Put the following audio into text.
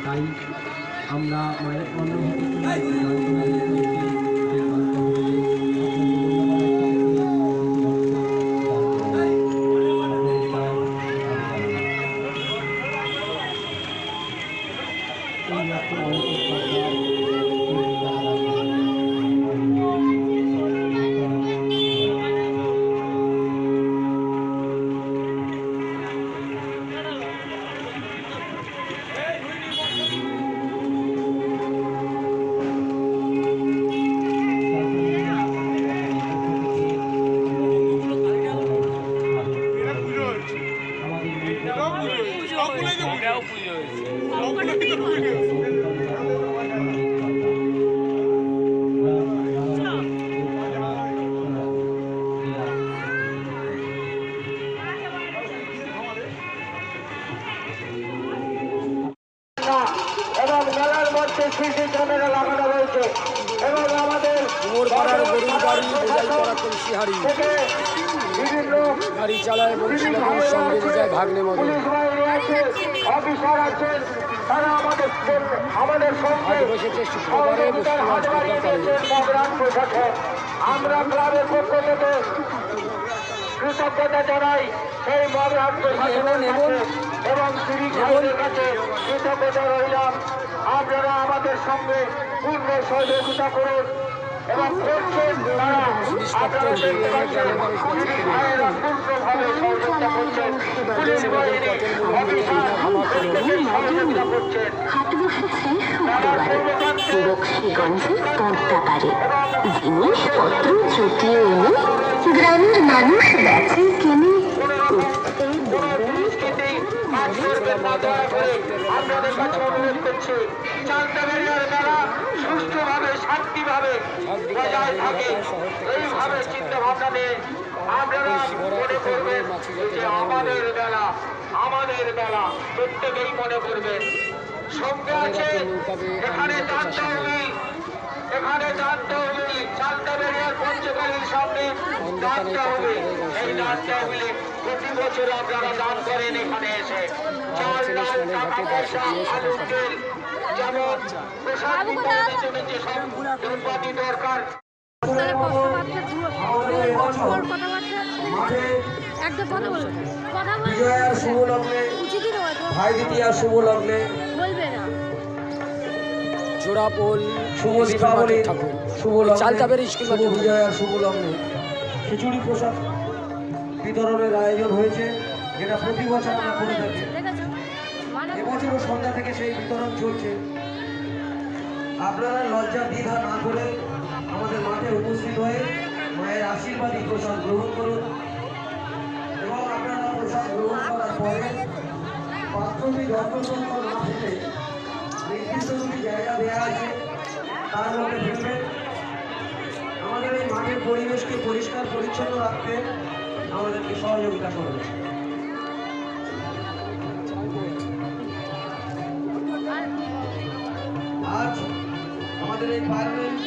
তাই আমরা মায়ের অনুভূতি এবং মেলার মধ্যে সিসি ক্যামেরা লাগানো রয়েছে এবং আমাদের বিভিন্ন গাড়ি চালায় সঙ্গে ভাগ্নে মতো অফিসার আছেন, তারা আমাদের সঙ্গে আমরা ক্লাবের পক্ষ থেকে কৃতজ্ঞতা জানাই সেই মহান প্রশাসনের কাছে এবং শ্রীখালের কাছে কৃতজ্ঞতা রইলাম। আপনারা আমাদের সঙ্গে পূর্ণ সহযোগিতা করুন এবং করছেন, তারা আপনারা দেখতে পাচ্ছেন পুলিশ ভাইয়েরা পূর্ণভাবে সহযোগিতা করছেন, পুলিশ বাহিনী অফিসার প্রত্যেকেই সহযোগিতা করছেন। বক্সিগঞ্জে পদ্মাপাড়ে জিনিসপত্র জুটিয়ে এনে গ্রামের মানুষ বেচে কিনে আপনাদের কাছে অনুরোধ করছি, চালতাবেরিয়ার মেলা সুষ্ঠুভাবে শান্তিভাবে বজায় থাকে এইভাবে চিন্তা ভাবনা নিয়ে আপনারা মনে করবেন যে আমাদের মেলা প্রত্যেকেই মনে করবেন। সঙ্গে আছে এখানে চালতাবেরিয়ার পঞ্চকালীর সামনে দানটা হবে। এই দানটা হলে প্রতি বছর আপনারা দান করেন এখানে এসে চাল ডাল টাকা পয়সা আলু তেল যেমন প্রসাদ বিতরণের জন্য যেসব দ্রব্যাদি দরকার বিজয়ার শুভ লগ্নে ভাই দ্বিতীয়ার শুভ লগ্নে জোড়াপোল শুভ দীপাবলি শুভ চালতাবেরি স্কুল বিজয়ার শুভ লগ্নে খিচুড়ি প্রসাদ বিতরণের আয়োজন হয়েছে, যেটা প্রতি বছর আমরা করে থাকি। এবছরও সন্ধ্যা থেকে সেই বিতরণ চলছে। আপনারা লজ্জা দ্বিধা না করে আমাদের মাঠে উপস্থিত হয়ে মায়ের আশীর্বাদী প্রসাদ গ্রহণ করুন এবং আপনারা প্রসাদ গ্রহণ করার পরে পাত্রটি যত্নযন্ত্র না ফেলে নির্দিষ্ট দুটি জায়গা দেওয়া আছে তার মধ্যে ফেলবেন। আমাদের এই মাঠের পরিবেশকে পরিষ্কার পরিচ্ছন্ন রাখতে আমাদেরকে সহযোগিতা করবে। আজ আমাদের এই পার্লামেন্ট